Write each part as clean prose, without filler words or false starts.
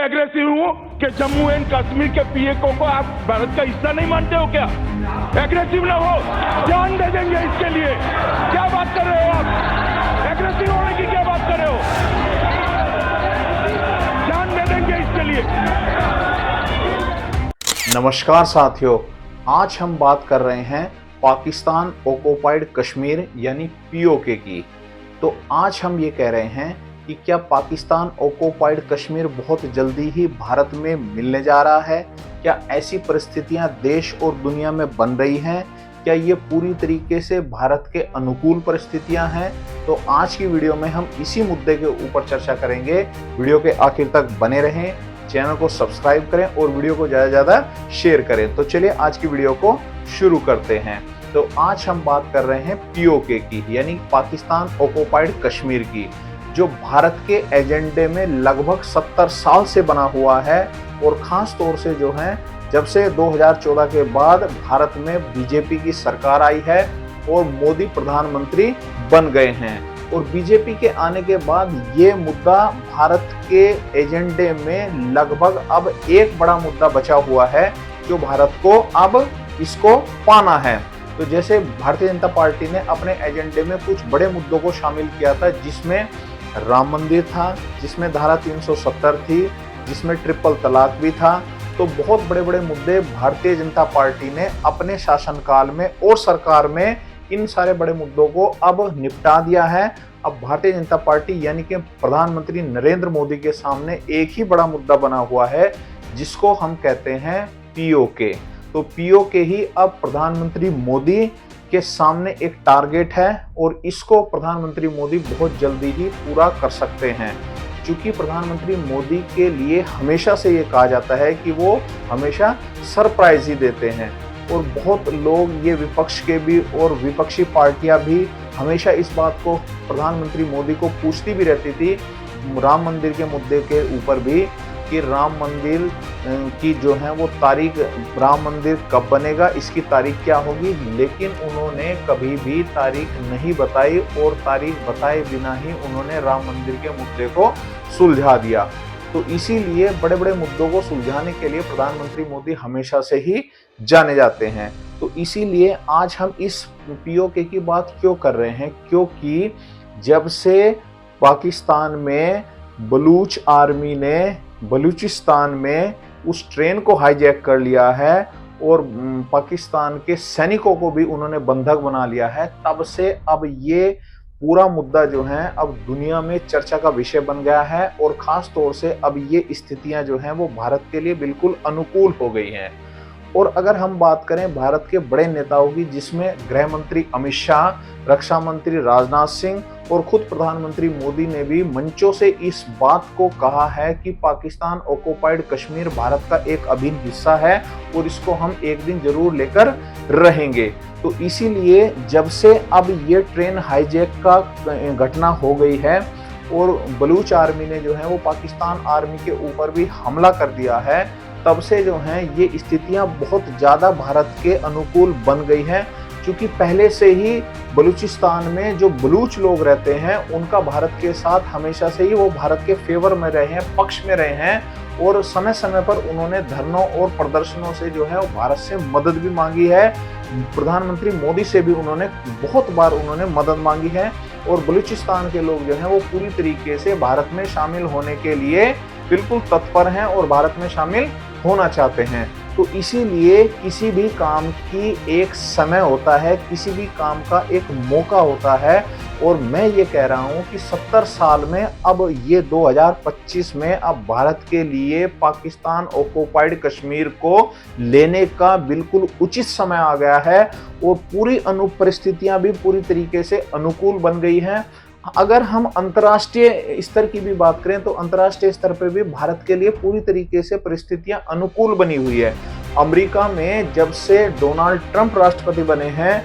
Aggressive हूँ कि Jammu and Kashmir के पीएको को आप भारत का हिस्सा नहीं मानते हो क्या? एग्रेसिव ना हो, जान दे देंगे इसके लिए। क्या बात कर रहे हो आप? एग्रेसिव होने की क्या बात कर रहे हो? जान दे देंगे इसके लिए। नमस्कार साथियों, आज हम बात कर रहे हैं पाकिस्तान ऑक्युपाइड कश्मीर यानी पीओके की। तो आज हम ये कह रहे हैं कि क्या पाकिस्तान ऑक्युपाइड कश्मीर बहुत जल्दी ही भारत में मिलने जा रहा है? क्या ऐसी परिस्थितियां देश और दुनिया में बन रही हैं? क्या ये पूरी तरीके से भारत के अनुकूल परिस्थितियां हैं? तो आज की वीडियो में हम इसी मुद्दे के ऊपर चर्चा करेंगे। वीडियो के आखिर तक बने रहें, चैनल को सब्सक्राइब करें और वीडियो को ज़्यादा से ज़्यादा शेयर करें। तो चलिए आज की वीडियो को शुरू करते हैं। तो आज हम बात कर रहे हैं पीओके की, यानी पाकिस्तान ऑक्युपाइड कश्मीर की, जो भारत के एजेंडे में लगभग 70 साल से बना हुआ है। और ख़ास तौर से जो है जब से 2014 के बाद भारत में बीजेपी की सरकार आई है और मोदी प्रधानमंत्री बन गए हैं, और बीजेपी के आने के बाद ये मुद्दा भारत के एजेंडे में लगभग अब एक बड़ा मुद्दा बचा हुआ है जो भारत को अब इसको पाना है। तो जैसे भारतीय जनता पार्टी ने अपने एजेंडे में कुछ बड़े मुद्दों को शामिल किया था, जिसमें राम मंदिर था, जिसमें धारा 370 थी, जिसमें ट्रिपल तलाक भी था। तो बहुत बड़े बड़े मुद्दे भारतीय जनता पार्टी ने अपने शासनकाल में और सरकार में इन सारे बड़े मुद्दों को अब निपटा दिया है। अब भारतीय जनता पार्टी यानी कि प्रधानमंत्री नरेंद्र मोदी के सामने एक ही बड़ा मुद्दा बना हुआ है, जिसको हम कहते हैं पीओके। तो पीओके ही अब प्रधानमंत्री मोदी के सामने एक टारगेट है और इसको प्रधानमंत्री मोदी बहुत जल्दी ही पूरा कर सकते हैं। क्योंकि प्रधानमंत्री मोदी के लिए हमेशा से ये कहा जाता है कि वो हमेशा सरप्राइज ही देते हैं, और बहुत लोग ये विपक्ष के भी और विपक्षी पार्टियां भी हमेशा इस बात को प्रधानमंत्री मोदी को पूछती भी रहती थी, राम मंदिर के मुद्दे के ऊपर भी, कि राम मंदिर की जो है वो तारीख, राम मंदिर कब बनेगा, इसकी तारीख क्या होगी। लेकिन उन्होंने कभी भी तारीख नहीं बताई और तारीख बताए बिना ही उन्होंने राम मंदिर के मुद्दे को सुलझा दिया। तो इसीलिए बड़े बड़े मुद्दों को सुलझाने के लिए प्रधानमंत्री मोदी हमेशा से ही जाने जाते हैं। तो इसीलिए आज हम इस पीओके की बात क्यों कर रहे हैं, क्योंकि जब से पाकिस्तान में बलूच आर्मी ने बलूचिस्तान में उस ट्रेन को हाईजैक कर लिया है और पाकिस्तान के सैनिकों को भी उन्होंने बंधक बना लिया है, तब से अब ये पूरा मुद्दा जो है अब दुनिया में चर्चा का विषय बन गया है। और ख़ास तौर से अब ये स्थितियां जो हैं वो भारत के लिए बिल्कुल अनुकूल हो गई हैं। और अगर हम बात करें भारत के बड़े नेताओं की, जिसमें गृह मंत्री अमित शाह, रक्षा मंत्री राजनाथ सिंह और खुद प्रधानमंत्री मोदी ने भी मंचों से इस बात को कहा है कि पाकिस्तान ऑक्युपाइड कश्मीर भारत का एक अभिन्न हिस्सा है और इसको हम एक दिन जरूर लेकर रहेंगे। तो इसीलिए जब से अब ये ट्रेन हाईजैक का घटना हो गई है और बलूच आर्मी ने जो है वो पाकिस्तान आर्मी के ऊपर भी हमला कर दिया है, तब से जो हैं ये स्थितियां बहुत ज़्यादा भारत के अनुकूल बन गई हैं। क्योंकि पहले से ही बलूचिस्तान में जो बलूच लोग रहते हैं उनका भारत के साथ हमेशा से ही वो भारत के फेवर में रहे हैं, पक्ष में रहे हैं, और समय समय पर उन्होंने धरनों और प्रदर्शनों से जो है वो भारत से मदद भी मांगी है। प्रधानमंत्री मोदी से भी उन्होंने बहुत बार उन्होंने मदद मांगी है, और बलूचिस्तान के लोग जो हैं वो पूरी तरीके से भारत में शामिल होने के लिए बिल्कुल तत्पर हैं और भारत में शामिल होना चाहते हैं। तो इसीलिए किसी भी काम की एक समय होता है, किसी भी काम का एक मौका होता है, और मैं ये कह रहा हूँ कि 70 साल में अब ये 2025 में अब भारत के लिए पाकिस्तान ऑक्युपाइड कश्मीर को लेने का बिल्कुल उचित समय आ गया है, और पूरी परिस्थितियाँ भी पूरी तरीके से अनुकूल बन गई हैं। अगर हम अंतर्राष्ट्रीय स्तर की भी बात करें तो अंतर्राष्ट्रीय स्तर पर भी भारत के लिए पूरी तरीके से परिस्थितियां अनुकूल बनी हुई है। अमेरिका में जब से डोनाल्ड ट्रंप राष्ट्रपति बने हैं,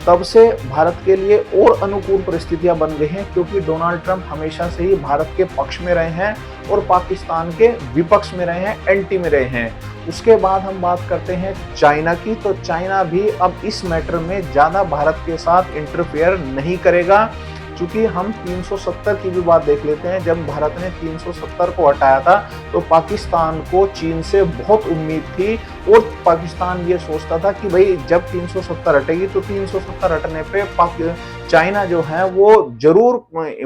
तब से भारत के लिए और अनुकूल परिस्थितियां बन गई हैं, क्योंकि डोनाल्ड ट्रंप हमेशा से ही भारत के पक्ष में रहे हैं और पाकिस्तान के विपक्ष में रहे हैं, एंटी में रहे हैं। उसके बाद हम बात करते हैं चाइना की, तो चाइना भी अब इस मैटर में ज़्यादा भारत के साथ इंटरफेयर नहीं करेगा, चूंकि हम 370 की भी बात देख लेते हैं, जब भारत ने 370 को हटाया था तो पाकिस्तान को चीन से बहुत उम्मीद थी और पाकिस्तान ये सोचता था कि भाई जब 370 हटेगी तो 370 हटने पे चाइना जो है वो जरूर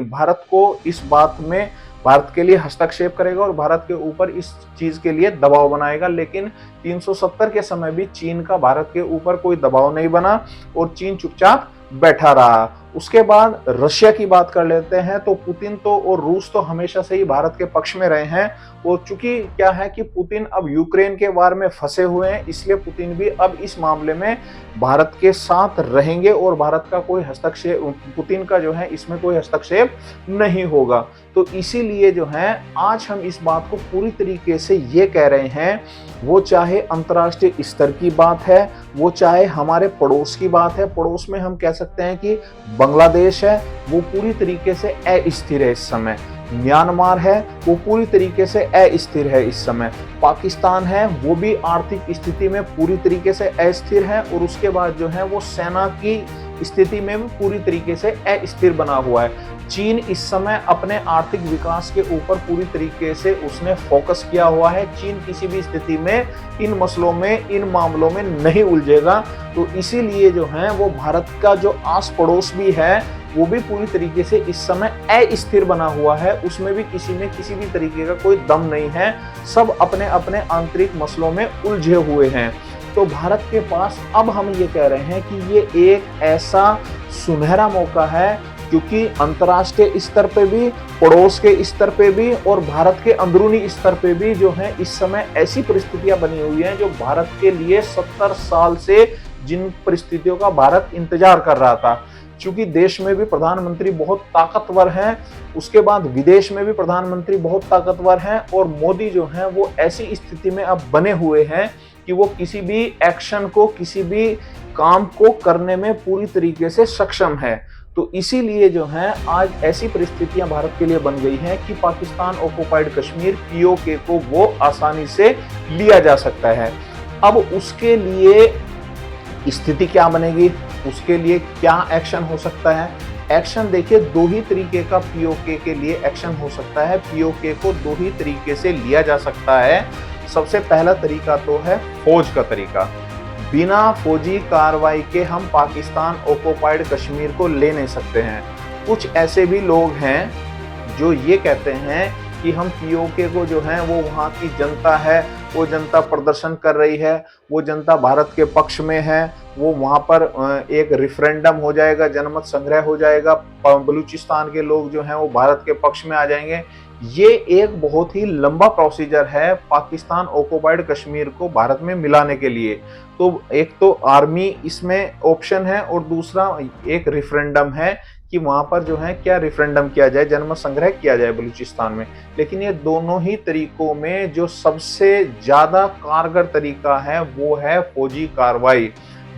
भारत को इस बात में भारत के लिए हस्तक्षेप करेगा और भारत के ऊपर इस चीज के लिए दबाव बनाएगा। लेकिन 370 के समय भी चीन का भारत के ऊपर कोई दबाव नहीं बना और चीन चुपचाप बैठा रहा। उसके बाद रशिया की बात कर लेते हैं, तो पुतिन तो और रूस तो हमेशा से ही भारत के पक्ष में रहे हैं और चूंकि क्या है कि पुतिन अब यूक्रेन के वार में फंसे हुए हैं, इसलिए पुतिन भी अब इस मामले में भारत के साथ रहेंगे और भारत का कोई हस्तक्षेप, पुतिन का जो है इसमें कोई हस्तक्षेप नहीं होगा। तो इसीलिए जो है आज हम इस बात को पूरी तरीके से ये कह रहे हैं, वो चाहे अंतर्राष्ट्रीय स्तर की बात है, वो चाहे हमारे पड़ोस की बात है, पड़ोस में हम कह सकते हैं कि बांग्लादेश है वो पूरी तरीके से अस्थिर है इस समय, म्यांमार है वो पूरी तरीके से अस्थिर है इस समय, पाकिस्तान है वो भी आर्थिक स्थिति में पूरी तरीके से अस्थिर है और उसके बाद जो है वो सेना की स्थिति में भी पूरी तरीके से अस्थिर बना हुआ है। चीन इस समय अपने आर्थिक विकास के ऊपर पूरी तरीके से उसने फोकस किया हुआ है। चीन किसी भी स्थिति में इन मसलों में, इन मामलों में नहीं उलझेगा। तो इसीलिए जो है वो भारत का जो आस पड़ोस भी है वो भी पूरी तरीके से इस समय अस्थिर बना हुआ है, उसमें भी किसी में किसी भी तरीके का कोई दम नहीं है, सब अपने अपने आंतरिक मसलों में उलझे हुए हैं। तो भारत के पास अब हम ये कह रहे हैं कि ये एक ऐसा सुनहरा मौका है, क्योंकि अंतर्राष्ट्रीय स्तर पे भी, पड़ोस के स्तर पे भी और भारत के अंदरूनी स्तर पे भी जो है इस समय ऐसी परिस्थितियां बनी हुई हैं जो भारत के लिए 70 साल से जिन परिस्थितियों का भारत इंतजार कर रहा था। चूंकि देश में भी प्रधानमंत्री बहुत ताकतवर हैं, उसके बाद विदेश में भी प्रधानमंत्री बहुत ताकतवर हैं और मोदी जो हैं वो ऐसी स्थिति में अब बने हुए हैं कि वो किसी भी एक्शन को, किसी भी काम को करने में पूरी तरीके से सक्षम है। तो इसीलिए जो है आज ऐसी परिस्थितियां भारत के लिए बन गई हैं कि पाकिस्तान ऑक्युपाइड कश्मीर पीओके को वो आसानी से लिया जा सकता है। अब उसके लिए स्थिति क्या बनेगी, उसके लिए क्या एक्शन हो सकता है? एक्शन देखिए, दो ही तरीके का पीओके के लिए एक्शन हो सकता है। पीओके को दो ही तरीके से लिया जा सकता है। सबसे पहला तरीका तो है फौज का तरीका। बिना फौजी कार्रवाई के हम पाकिस्तान ऑक्युपाइड कश्मीर को ले नहीं सकते हैं। कुछ ऐसे भी लोग हैं जो ये कहते हैं कि हम पीओके को जो है वो वहाँ की जनता है, वो जनता प्रदर्शन कर रही है, वो जनता भारत के पक्ष में है, वो वहाँ पर एक रेफरेंडम हो जाएगा, जनमत संग्रह हो जाएगा, बलूचिस्तान के लोग जो हैं वो भारत के पक्ष में आ जाएंगे। ये एक बहुत ही लंबा प्रोसीजर है पाकिस्तान ऑक्युपाइड कश्मीर को भारत में मिलाने के लिए। तो एक तो आर्मी इसमें ऑप्शन है और दूसरा एक रेफरेंडम है कि वहां पर जो है क्या रेफरेंडम किया जाए, जनमत संग्रह किया जाए बलूचिस्तान में। लेकिन ये दोनों ही तरीकों में जो सबसे ज्यादा कारगर तरीका है वो है फौजी कार्रवाई।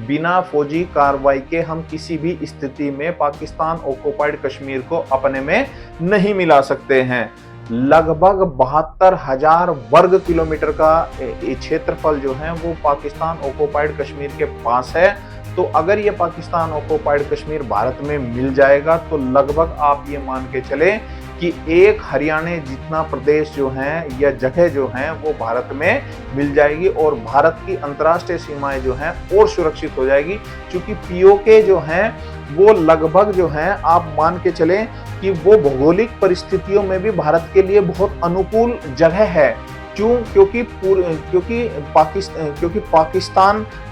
बिना फौजी कार्रवाई के हम किसी भी स्थिति में पाकिस्तान ऑक्युपाइड कश्मीर को अपने में नहीं मिला सकते हैं। लगभग 72,000 वर्ग किलोमीटर का क्षेत्रफल जो है वो पाकिस्तान ऑक्युपाइड कश्मीर के पास है। तो अगर ये पाकिस्तान ऑक्युपाइड कश्मीर भारत में मिल जाएगा तो लगभग आप ये मान के चले कि एक हरियाणा जितना प्रदेश जो है या जगह जो है वो भारत में मिल जाएगी और भारत की अंतर्राष्ट्रीय सीमाएं जो हैं और सुरक्षित हो जाएगी। क्योंकि पीओके जो हैं वो लगभग जो है आप मान के चलें कि वो भौगोलिक परिस्थितियों में भी भारत के लिए बहुत अनुकूल जगह है। क्यों? क्योंकि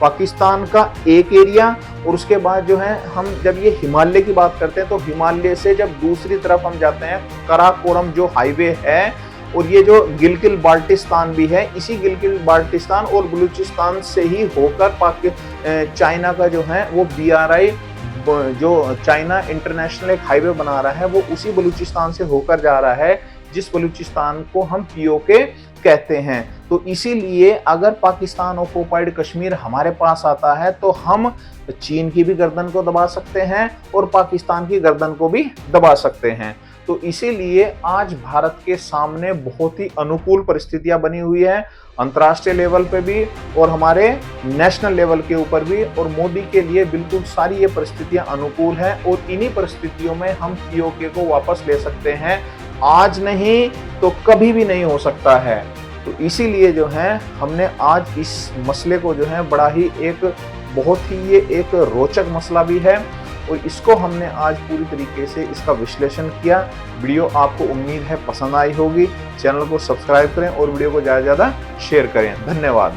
पाकिस्तान का एक एरिया और उसके बाद जो है हम जब ये हिमालय की बात करते हैं तो हिमालय से जब दूसरी तरफ हम जाते हैं कराकोरम जो हाईवे है और ये जो गिलगित बाल्टिस्तान भी है, इसी गिलगित बाल्टिस्तान और बलूचिस्तान से ही होकर चाइना का जो है वो BRI जो चाइना इंटरनेशनल एक हाईवे बना रहा है वो उसी बलूचिस्तान से होकर जा रहा है जिस बलूचिस्तान को हम पीओके कहते हैं। तो इसीलिए अगर पाकिस्तान ऑक्युपाइड कश्मीर हमारे पास आता है तो हम चीन की भी गर्दन को दबा सकते हैं और पाकिस्तान की गर्दन को भी दबा सकते हैं। तो इसीलिए आज भारत के सामने बहुत ही अनुकूल परिस्थितियां बनी हुई है, अंतर्राष्ट्रीय लेवल पे भी और हमारे नेशनल लेवल के ऊपर भी। और मोदी के लिए बिल्कुल सारी ये परिस्थितियां अनुकूल हैं और इन्हीं परिस्थितियों में हम पीओके को वापस ले सकते हैं। आज नहीं तो कभी भी नहीं हो सकता है। तो इसीलिए जो है हमने आज इस मसले को जो है बड़ा ही एक बहुत ही ये एक रोचक मसला भी है और इसको हमने आज पूरी तरीके से इसका विश्लेषण किया। वीडियो आपको उम्मीद है पसंद आई होगी। चैनल को सब्सक्राइब करें और वीडियो को ज़्यादा से ज़्यादा शेयर करें। धन्यवाद।